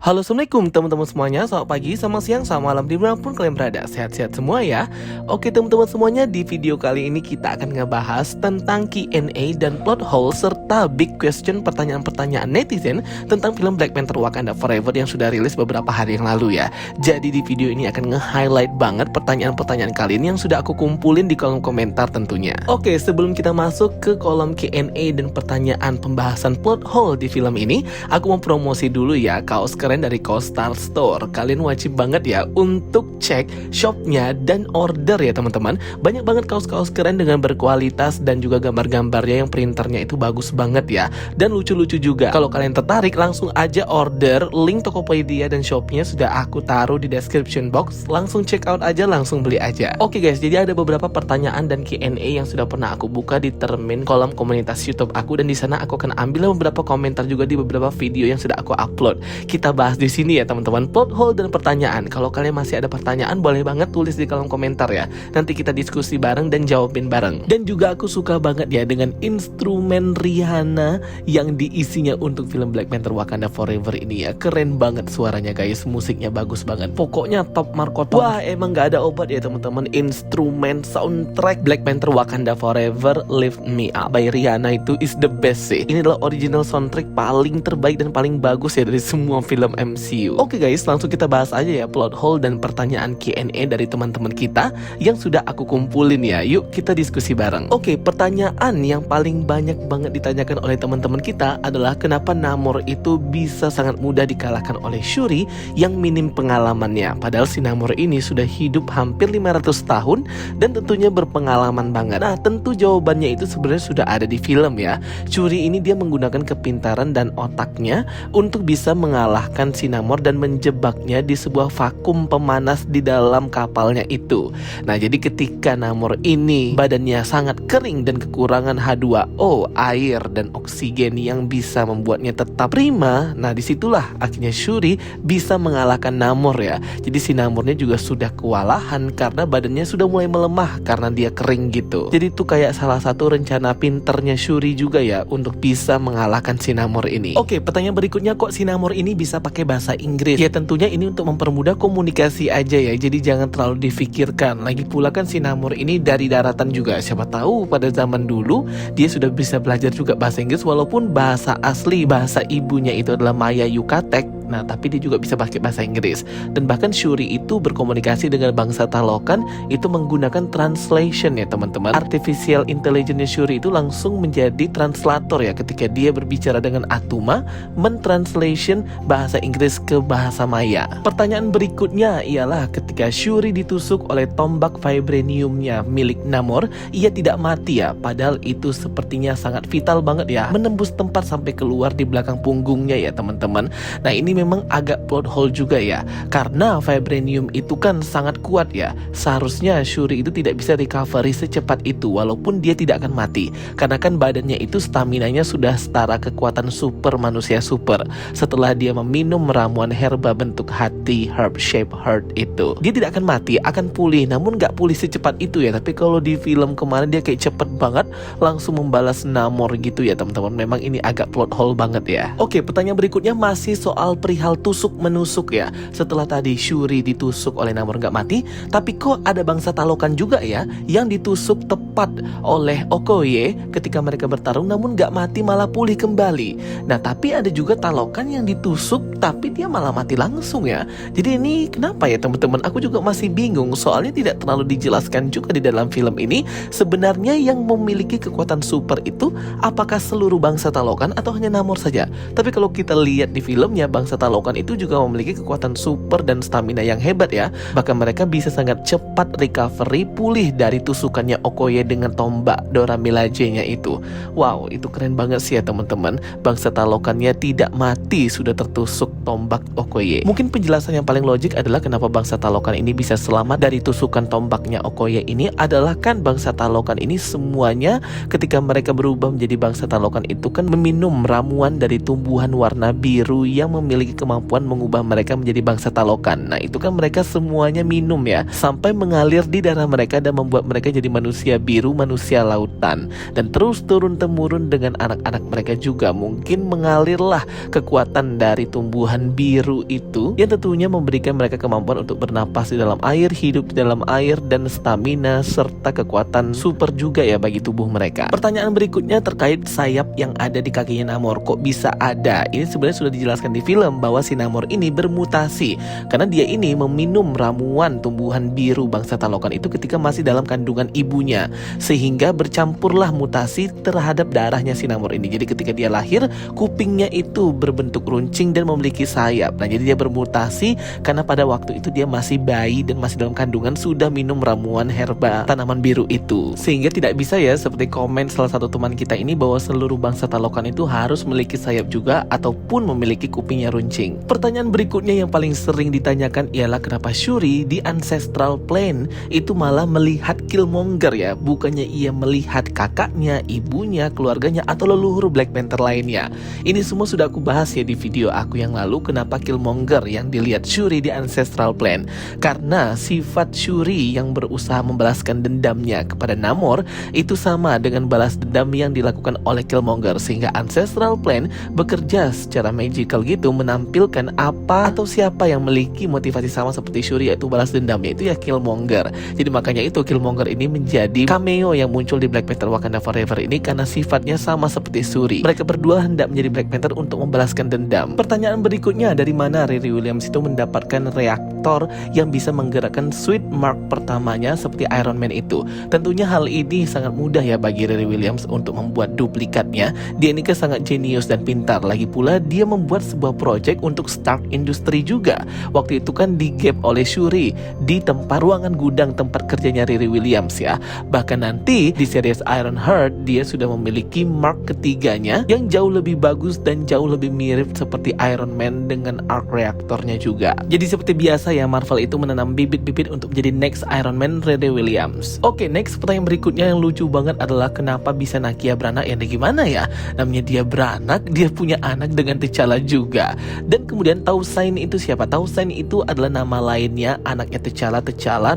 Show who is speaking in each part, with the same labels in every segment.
Speaker 1: Halo, assalamualaikum teman-teman semuanya. Selamat pagi, selamat siang, selamat malam, dimanapun kalian berada. Sehat-sehat semua ya. Oke teman-teman semuanya, di video kali ini kita akan ngebahas tentang Q&A dan plot hole serta big question, pertanyaan-pertanyaan netizen tentang film Black Panther Wakanda Forever yang sudah rilis beberapa hari yang lalu ya. Jadi di video ini akan nge-highlight banget pertanyaan-pertanyaan kalian yang sudah aku kumpulin di kolom komentar tentunya. Oke, sebelum kita masuk ke kolom Q&A dan pertanyaan pembahasan plot hole di film ini, aku mau promosi dulu ya kaos keren dari CoStar Store. Kalian wajib banget ya untuk cek shopnya dan order ya teman-teman. Banyak banget kaos-kaos keren dengan berkualitas dan juga gambar-gambarnya yang printernya itu bagus banget ya. Dan lucu-lucu juga. Kalau kalian tertarik langsung aja order. Link Tokopedia dan shopnya sudah aku taruh di description box. Langsung check out aja, langsung beli aja. Oke guys, jadi ada beberapa pertanyaan dan Q&A yang sudah pernah aku buka di termin kolom komunitas YouTube aku, dan di sana aku akan ambil beberapa komentar juga di beberapa video yang sudah aku upload. Kita bahas di sini ya teman-teman, plot hole dan pertanyaan. Kalau kalian masih ada pertanyaan, boleh banget tulis di kolom komentar ya. Nanti kita diskusi bareng dan jawabin bareng. Dan juga aku suka banget ya dengan instrumen Rihanna yang diisinya untuk film Black Panther Wakanda Forever ini ya. Keren banget suaranya guys, musiknya bagus banget. Pokoknya top markoto. Wah, emang gak ada obat ya teman-teman. Instrumen soundtrack Black Panther Wakanda Forever Lift Me Up by Rihanna itu is the best sih. Ini adalah original soundtrack paling terbaik dan paling bagus ya dari semua film MCU. Oke guys, langsung kita bahas aja ya plot hole dan pertanyaan Q&A dari teman-teman kita yang sudah aku kumpulin ya. Yuk kita diskusi bareng. Oke, pertanyaan yang paling banyak banget ditanyakan oleh teman-teman kita adalah kenapa Namor itu bisa sangat mudah dikalahkan oleh Shuri yang minim pengalamannya. Padahal si Namor ini sudah hidup hampir 500 tahun dan tentunya berpengalaman banget. Nah, tentu jawabannya itu sebenarnya sudah ada di film ya. Shuri ini dia menggunakan kepintaran dan otaknya untuk bisa mengalahkan si Namor dan menjebaknya di sebuah vakum pemanas di dalam kapalnya itu. Nah, jadi ketika Namor ini badannya sangat kering dan kekurangan H2O, air dan oksigen yang bisa membuatnya tetap prima, nah disitulah akhirnya Shuri bisa mengalahkan Namor ya. Jadi si Namornya juga sudah kewalahan karena badannya sudah mulai melemah karena dia kering gitu. Jadi itu kayak salah satu rencana pinternya Shuri juga ya untuk bisa mengalahkan si Namor ini. Oke, pertanyaan berikutnya, kok si Namor ini bisa pakai bahasa Inggris? Ya tentunya ini untuk mempermudah komunikasi aja ya. Jadi jangan terlalu difikirkan. Lagi pula kan si Namor ini dari daratan juga. Siapa tahu pada zaman dulu dia sudah bisa belajar juga bahasa Inggris, walaupun bahasa asli, bahasa ibunya itu adalah Maya Yukatek. Nah, tapi dia juga bisa pakai bahasa Inggris. Dan bahkan Shuri itu berkomunikasi dengan bangsa Talokan itu menggunakan translation ya teman-teman. Artificial intelligence Shuri itu langsung menjadi translator ya ketika dia berbicara dengan Atuma, mentranslation bahasa Inggris ke bahasa Maya. Pertanyaan berikutnya ialah ketika Shuri ditusuk oleh tombak vibraniumnya milik Namor, ia tidak mati ya. Padahal itu sepertinya sangat vital banget ya, menembus tempat sampai keluar di belakang punggungnya ya teman-teman. Nah, ini memang agak plot hole juga ya, karena vibranium itu kan sangat kuat ya. Seharusnya Shuri itu tidak bisa recovery secepat itu walaupun dia tidak akan mati, karena kan badannya itu staminanya sudah setara kekuatan super manusia super. Setelah dia meminum ramuan herba bentuk hati, herb shape heart itu, dia tidak akan mati, akan pulih. Namun gak pulih secepat itu ya. Tapi kalau di film kemarin dia kayak cepet banget langsung membalas Namor gitu ya teman-teman. Memang ini agak plot hole banget ya. Oke, pertanyaan berikutnya masih soal perihal tusuk menusuk ya. Setelah tadi Shuri ditusuk oleh Namor gak mati, tapi kok ada bangsa Talokan juga ya yang ditusuk tepat oleh Okoye ketika mereka bertarung namun gak mati, malah pulih kembali. Nah, tapi ada juga Talokan yang ditusuk tapi dia malah mati langsung ya. Jadi ini kenapa ya teman-teman? Aku juga masih bingung, soalnya tidak terlalu dijelaskan juga di dalam film ini. Sebenarnya yang memiliki kekuatan super itu apakah seluruh bangsa Talokan atau hanya Namor saja? Tapi kalau kita lihat di filmnya, bangsa Talokan itu juga memiliki kekuatan super dan stamina yang hebat ya. Bahkan mereka bisa sangat cepat recovery, pulih dari tusukannya Okoye dengan tombak Dora Milaje-nya itu. Wow, itu keren banget sih ya teman-teman. Bangsa Talokannya tidak mati sudah tertusuk tombak Okoye. Mungkin penjelasan yang paling logik adalah kenapa bangsa Talokan ini bisa selamat dari tusukan tombaknya Okoye ini adalah kan bangsa Talokan ini semuanya ketika mereka berubah menjadi bangsa Talokan itu kan meminum ramuan dari tumbuhan warna biru yang memiliki memiliki kemampuan mengubah mereka menjadi bangsa talokan. Nah itu kan mereka semuanya minum ya, sampai mengalir di darah mereka dan membuat mereka jadi manusia biru, manusia lautan. Dan terus turun-temurun dengan anak-anak mereka juga mungkin mengalirlah kekuatan dari tumbuhan biru itu, yang tentunya memberikan mereka kemampuan untuk bernapas di dalam air, hidup di dalam air, dan stamina serta kekuatan super juga ya bagi tubuh mereka. Pertanyaan berikutnya terkait sayap yang ada di kakinya Namor. Kok bisa ada? Ini sebenarnya sudah dijelaskan di film bahwa si Namor ini bermutasi karena dia ini meminum ramuan tumbuhan biru bangsa talokan itu ketika masih dalam kandungan ibunya, sehingga bercampurlah mutasi terhadap darahnya si Namor ini. Jadi ketika dia lahir, kupingnya itu berbentuk runcing dan memiliki sayap. Nah jadi dia bermutasi karena pada waktu itu dia masih bayi dan masih dalam kandungan sudah minum ramuan herba tanaman biru itu, sehingga tidak bisa ya seperti komen salah satu teman kita ini bahwa seluruh bangsa talokan itu harus memiliki sayap juga ataupun memiliki kupingnya runcing. Pertanyaan berikutnya yang paling sering ditanyakan ialah kenapa Shuri di Ancestral Plane itu malah melihat Killmonger ya, bukannya ia melihat kakaknya, ibunya, keluarganya, atau leluhur Black Panther lainnya. Ini semua sudah aku bahas ya di video aku yang lalu, kenapa Killmonger yang dilihat Shuri di Ancestral Plane. Karena sifat Shuri yang berusaha membalaskan dendamnya kepada Namor itu sama dengan balas dendam yang dilakukan oleh Killmonger, sehingga Ancestral Plane bekerja secara magical gitu menampilkan apa atau siapa yang memiliki motivasi sama seperti Shuri, yaitu balas dendamnya itu ya Killmonger. Jadi makanya itu Killmonger ini menjadi cameo yang muncul di Black Panther Wakanda Forever ini karena sifatnya sama seperti Shuri. Mereka berdua hendak menjadi Black Panther untuk membalaskan dendam. Pertanyaan berikutnya, dari mana Riri Williams itu mendapatkan reaktor yang bisa menggerakkan Sweet Mark pertamanya seperti Iron Man itu? Tentunya hal ini sangat mudah ya bagi Riri Williams untuk membuat duplikatnya. Dia ini kan sangat jenius dan pintar. Lagi pula dia membuat sebuah project untuk Stark Industry juga. Waktu itu kan digap oleh Shuri di tempat ruangan gudang tempat kerjanya Riri Williams ya. Bahkan nanti di series Ironheart dia sudah memiliki Mark ketiganya yang jauh lebih bagus dan jauh lebih mirip seperti Iron Man dengan arc reaktornya juga. Jadi seperti biasa ya, Marvel itu menanam bibit-bibit untuk menjadi next Iron Man Riri Williams. Oke, next pertanyaan berikutnya yang lucu banget adalah kenapa bisa Nakia beranak? Ya gimana ya, namanya dia beranak, dia punya anak dengan T'Challa juga. Dan kemudian Tausain itu siapa? Tausain itu adalah nama lainnya anaknya T'Challa,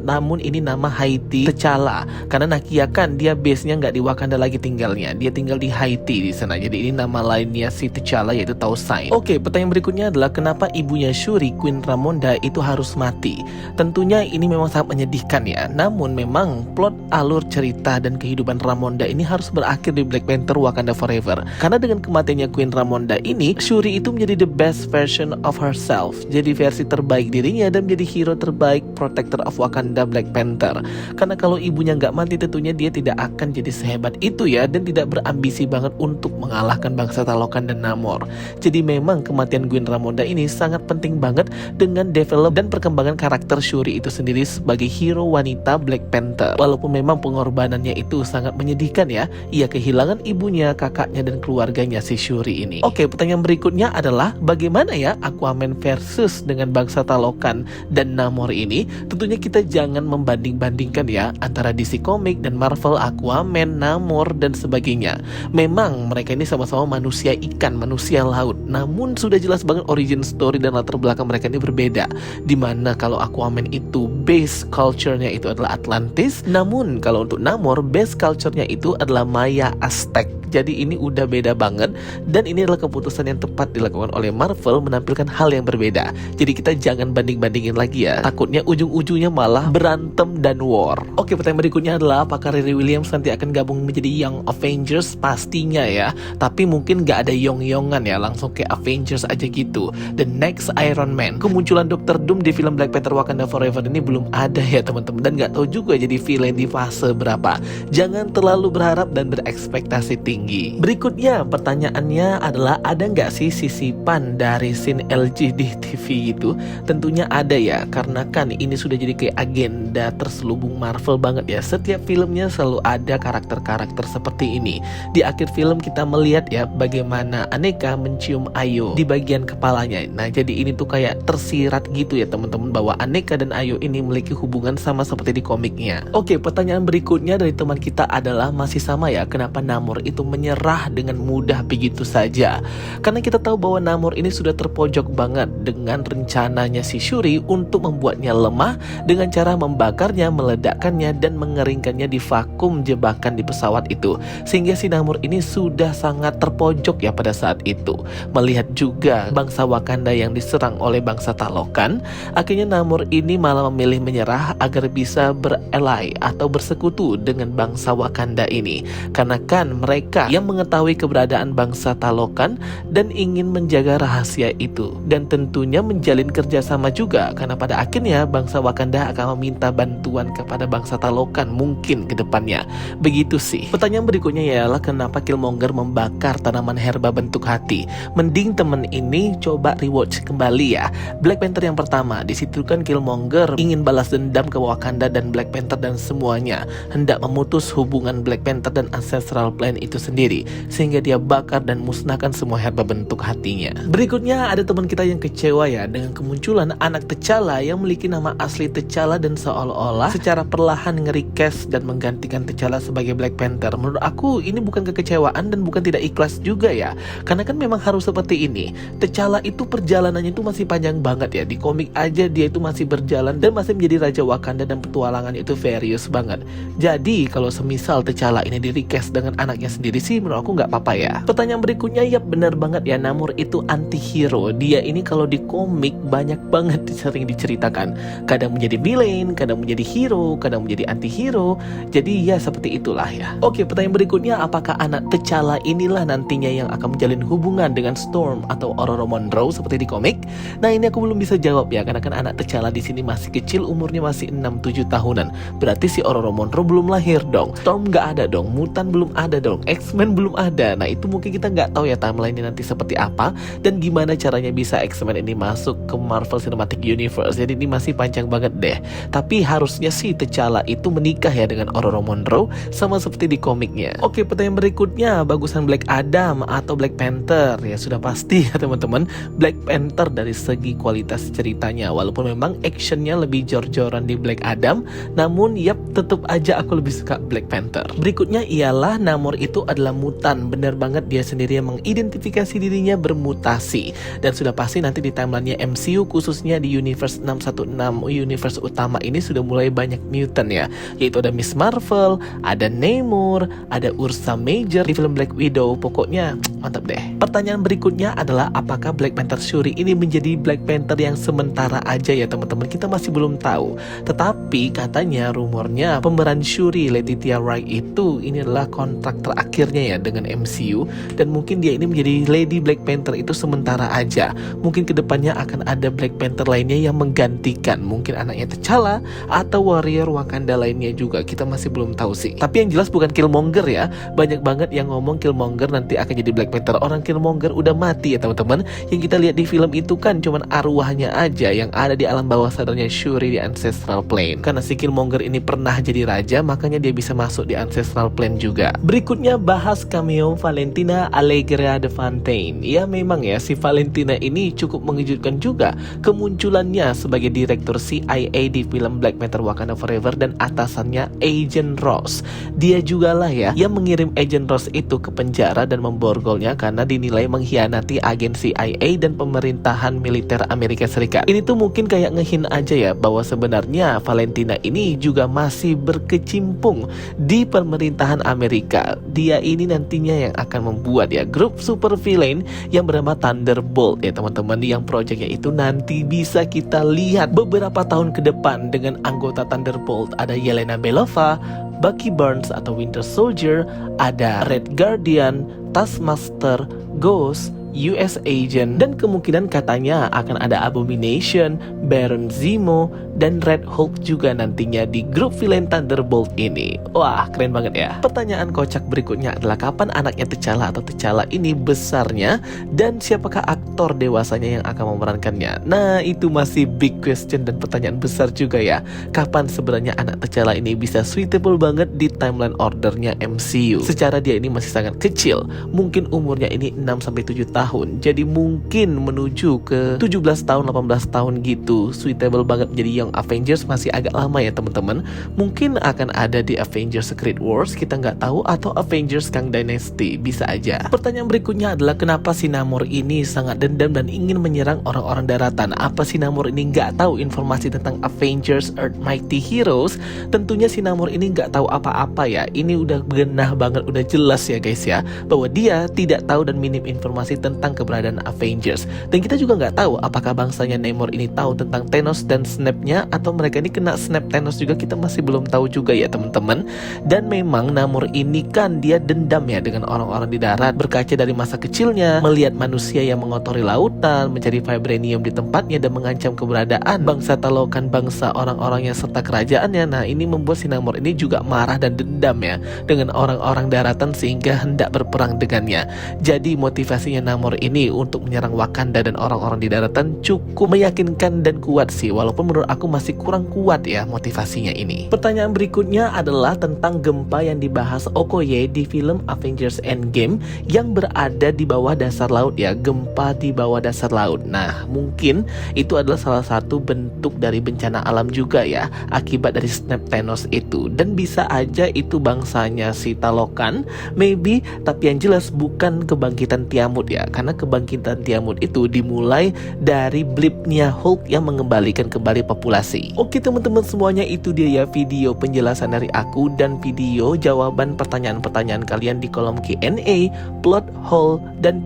Speaker 1: namun ini nama Haiti T'Challa. Karena Nakia kan dia base-nya nggak di Wakanda lagi tinggalnya, dia tinggal di Haiti di sana. Jadi ini nama lainnya si T'Challa yaitu Tausain. Oke, pertanyaan berikutnya adalah kenapa ibunya Shuri, Queen Ramonda itu harus mati? Tentunya ini memang sangat menyedihkan ya. Namun memang plot alur cerita dan kehidupan Ramonda ini harus berakhir di Black Panther Wakanda Forever. Karena dengan kematiannya Queen Ramonda ini, Shuri itu menjadi the best version of herself. Jadi versi terbaik dirinya dan menjadi hero terbaik, protector of Wakanda Black Panther. Karena kalau ibunya nggak mati tentunya dia tidak akan jadi sehebat itu ya, dan tidak berambisi banget untuk mengalahkan bangsa Talokan dan Namor. Jadi memang kematian Queen Ramonda ini sangat penting banget dengan develop dan perkembangan karakter Shuri itu sendiri sebagai hero wanita Black Panther. Walaupun memang pengorbanannya itu sangat menyedihkan ya, ia kehilangan ibunya, kakaknya, dan keluarganya si Shuri ini. Oke, pertanyaan berikutnya adalah bagaimana ya Aquaman versus dengan bangsa Talokan dan Namor ini? Tentunya kita jangan membanding-bandingkan ya antara DC Comics dan Marvel, Aquaman, Namor, dan sebagainya. Memang mereka ini sama-sama manusia ikan, manusia laut, namun sudah jelas banget origin story dan latar belakang mereka ini berbeda. Dimana kalau Aquaman itu base culture-nya itu adalah Atlantis, namun kalau untuk Namor base culture-nya itu adalah Maya Aztec. Jadi ini udah beda banget, dan ini adalah keputusan yang tepat dilakukan oleh Marvel menampilkan hal yang berbeda. Jadi kita jangan banding-bandingin lagi ya, takutnya ujung-ujungnya malah berantem dan war. Oke, pertanyaan berikutnya adalah apakah Riri Williams nanti akan gabung menjadi Young Avengers? Pastinya ya, tapi mungkin gak ada yong-yongan ya, langsung kayak Avengers aja gitu. The next Iron Man. Kemunculan Dr. Doom di film Black Panther Wakanda Forever ini belum ada ya teman-teman, dan gak tahu juga jadi villain di fase berapa. Jangan terlalu berharap dan berekspektasi tinggi. Berikutnya pertanyaannya adalah ada nggak sih sisipan dari scene LG di TV itu? Tentunya ada ya, karena kan ini sudah jadi kayak agenda terselubung Marvel banget ya. Setiap filmnya selalu ada karakter-karakter seperti ini. Di akhir film kita melihat ya bagaimana Aneka mencium Ayo di bagian kepalanya. Nah jadi ini tuh kayak tersirat gitu ya teman-teman, bahwa Aneka dan Ayo ini memiliki hubungan sama seperti di komiknya. Oke, pertanyaan berikutnya dari teman kita adalah masih sama ya, kenapa Namor itu menyerah dengan mudah begitu saja. Karena kita tahu bahwa Namor ini sudah terpojok banget dengan rencananya si Shuri untuk membuatnya lemah dengan cara membakarnya, meledakkannya, dan mengeringkannya di vakum jebakan di pesawat itu. Sehingga si Namor ini sudah sangat terpojok ya pada saat itu. Melihat juga bangsa Wakanda yang diserang oleh bangsa Talokan, akhirnya Namor ini malah memilih menyerah agar bisa berelai atau bersekutu dengan bangsa Wakanda ini. Karena kan mereka yang mengetahui keberadaan bangsa Talokan dan ingin menjaga rahasia itu, dan tentunya menjalin kerjasama juga, karena pada akhirnya bangsa Wakanda akan meminta bantuan kepada bangsa Talokan mungkin ke depannya. Begitu sih. Pertanyaan berikutnya ialah kenapa Killmonger membakar tanaman herba bentuk hati. Mending temen ini coba rewatch kembali ya Black Panther yang pertama. Di situ kan Killmonger ingin balas dendam ke Wakanda dan Black Panther dan semuanya, hendak memutus hubungan Black Panther dan Ancestral Plane itu sendiri, sehingga dia bakar dan musnahkan semua herba bentuk hatinya. Berikutnya ada teman kita yang kecewa ya dengan kemunculan anak T'Challa yang memiliki nama asli T'Challa dan seolah-olah secara perlahan nge-recast dan menggantikan T'Challa sebagai Black Panther. Menurut aku ini bukan kekecewaan dan bukan tidak ikhlas juga ya, karena kan memang harus seperti ini. T'Challa itu perjalanannya itu masih panjang banget ya. Di komik aja dia itu masih berjalan dan masih menjadi Raja Wakanda dan petualangan itu serius banget. Jadi kalau semisal T'Challa ini di-recast dengan anaknya sendiri sih menurut aku nggak apa-apa ya. Pertanyaan berikutnya, ya benar banget ya, Namor itu anti-hero. Dia ini kalau di komik banyak banget sering diceritakan. Kadang menjadi villain, kadang menjadi hero, kadang menjadi anti-hero. Jadi ya seperti itulah ya. Oke, pertanyaan berikutnya, apakah anak T'Challa inilah nantinya yang akan menjalin hubungan dengan Storm atau Ororo Monroe seperti di komik? Nah ini aku belum bisa jawab ya, karena kan anak T'Challa di sini masih kecil, umurnya masih 6-7 tahunan. Berarti si Ororo Monroe belum lahir dong, Storm nggak ada dong, Mutan belum ada dong, X-Men belum ada. Nah itu mungkin kita nggak tahu ya timeline-nya nanti seperti apa dan gimana caranya bisa X-Men ini masuk ke Marvel Cinematic Universe. Jadi ini masih panjang banget deh. Tapi harusnya sih T'Challa itu menikah ya dengan Ororo Monroe sama seperti di komiknya. Oke, pertanyaan berikutnya, bagusan Black Adam atau Black Panther? Ya sudah pasti ya teman-teman, Black Panther dari segi kualitas ceritanya. Walaupun memang actionnya lebih jor-joran di Black Adam, namun yap tetap aja aku lebih suka Black Panther. Berikutnya ialah Namor itu adalah mutan. Benar banget, dia sendiri yang mengidentifikasi dirinya bermutasi. Dan sudah pasti nanti di timeline-nya MCU, khususnya di Universe 616, universe utama ini sudah mulai banyak mutant ya. Yaitu ada Miss Marvel, ada Namor, ada Ursa Major di film Black Widow. Pokoknya mantap deh. Pertanyaan berikutnya adalah apakah Black Panther Shuri ini menjadi Black Panther yang sementara aja ya teman-teman. Kita masih belum tahu. Tetapi katanya rumornya pemeran Shuri, Letitia Wright itu ini adalah kontrak terakhirnya ya dengan MCU, dan mungkin dia ini menjadi Lady Black Panther itu sementara aja. Mungkin kedepannya akan ada Black Panther lainnya yang menggantikan, mungkin anaknya T'Challa atau warrior Wakanda lainnya juga. Kita masih belum tahu sih. Tapi yang jelas bukan Killmonger ya. Banyak banget yang ngomong Killmonger nanti akan jadi Black Panther. Orang Killmonger udah mati ya teman-teman. Yang kita lihat di film itu kan cuman arwahnya aja yang ada di alam bawah sadarnya Shuri di Ancestral Plane. Karena si Killmonger ini pernah jadi raja, makanya dia bisa masuk di Ancestral Plane juga. Berikutnya bahas cameo Valentina Allegra de Fontaine. Ya memang ya, si Valentina ini cukup mengejutkan juga kemunculannya sebagai direktur CIA di film Black Panther Wakanda Forever dan atasannya Agent Ross. Dia juga lah ya yang mengirim Agent Ross itu ke penjara dan memborgolnya karena dinilai mengkhianati agen CIA dan pemerintahan militer Amerika Serikat. Ini tuh mungkin kayak ngehin aja ya bahwa sebenarnya Valentina ini juga masih berkecimpung di pemerintahan Amerika. Dia ini nantinya yang akan membuat ya grup super villain yang bernama Thunderbolt ya teman-teman, yang proyeknya itu nanti bisa kita lihat beberapa tahun ke depan dengan anggota Thunderbolt. Ada Yelena Belova, Bucky Barnes atau Winter Soldier, ada Red Guardian, Taskmaster, Ghost, US Agent, dan kemungkinan katanya akan ada Abomination, Baron Zemo, dan Red Hulk juga nantinya di grup villain Thunderbolt ini. Wah, keren banget ya. Pertanyaan kocak berikutnya adalah kapan anaknya T'Challa atau T'Challa ini besarnya, dan siapakah aktor dewasanya yang akan memerankannya? Nah, itu masih big question dan pertanyaan besar juga ya. Kapan sebenarnya anak T'Challa ini bisa suitable banget di timeline ordernya MCU? Secara dia ini masih sangat kecil, mungkin umurnya ini 6-7 tahun tahun. Jadi mungkin menuju ke 17 tahun, 18 tahun gitu. Suitable banget menjadi Young Avengers, masih agak lama ya teman-teman. Mungkin akan ada di Avengers Secret Wars, kita nggak tahu, atau Avengers Kang Dynasty, bisa aja. Pertanyaan berikutnya adalah kenapa si Namor ini sangat dendam dan ingin menyerang orang-orang daratan? Apa si Namor ini nggak tahu informasi tentang Avengers Earth Mighty Heroes? Tentunya si Namor ini nggak tahu apa-apa ya. Ini udah genah banget, udah jelas ya guys ya, bahwa dia tidak tahu dan minim informasi tentang keberadaan Avengers. Dan kita juga nggak tahu apakah bangsanya Namor ini tahu tentang Thanos dan Snap-nya, atau mereka ini kena Snap Thanos juga, kita masih belum tahu juga ya teman-teman. Dan memang Namor ini kan dia dendam ya dengan orang-orang di darat, berkaca dari masa kecilnya, melihat manusia yang mengotori lautan, mencari vibranium di tempatnya dan mengancam keberadaan bangsa Talokan, bangsa orang-orangnya serta kerajaannya. Nah, ini membuat si Namor ini juga marah dan dendam ya dengan orang-orang daratan sehingga hendak berperang dengannya. Jadi motivasinya Namor ini untuk menyerang Wakanda dan orang-orang di daratan cukup meyakinkan dan kuat sih, walaupun menurut aku masih kurang kuat ya motivasinya ini. Pertanyaan berikutnya adalah tentang gempa yang dibahas Okoye di film Avengers Endgame yang berada di bawah dasar laut ya, gempa di bawah dasar laut. Nah, mungkin itu adalah salah satu bentuk dari bencana alam juga ya, akibat dari Snap Thanos itu. Dan bisa aja itu bangsanya si Talokan, maybe, tapi yang jelas bukan kebangkitan Tiamut ya, karena kebangkitan Tiamut itu dimulai dari blipnya Hulk yang mengembalikan kembali populasi. Oke teman-teman semuanya, itu dia ya video penjelasan dari aku dan video jawaban pertanyaan-pertanyaan kalian di kolom Q&A, plot hole, dan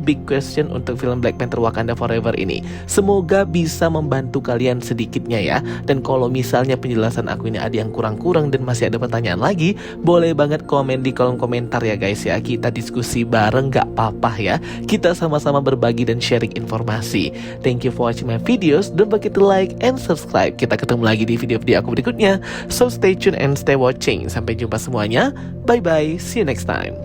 Speaker 1: big question untuk film Black Panther Wakanda Forever ini. Semoga bisa membantu kalian sedikitnya ya. Dan kalau misalnya penjelasan aku ini ada yang kurang-kurang dan masih ada pertanyaan lagi, boleh banget komen di kolom komentar ya guys ya. Kita diskusi bareng, gak apa-apa ya. Kita sama-sama berbagi dan sharing informasi. Thank you for watching my videos. Don't forget to like and subscribe. Kita ketemu lagi di video-video aku berikutnya. So stay tuned and stay watching. Sampai jumpa semuanya. Bye bye. See you next time.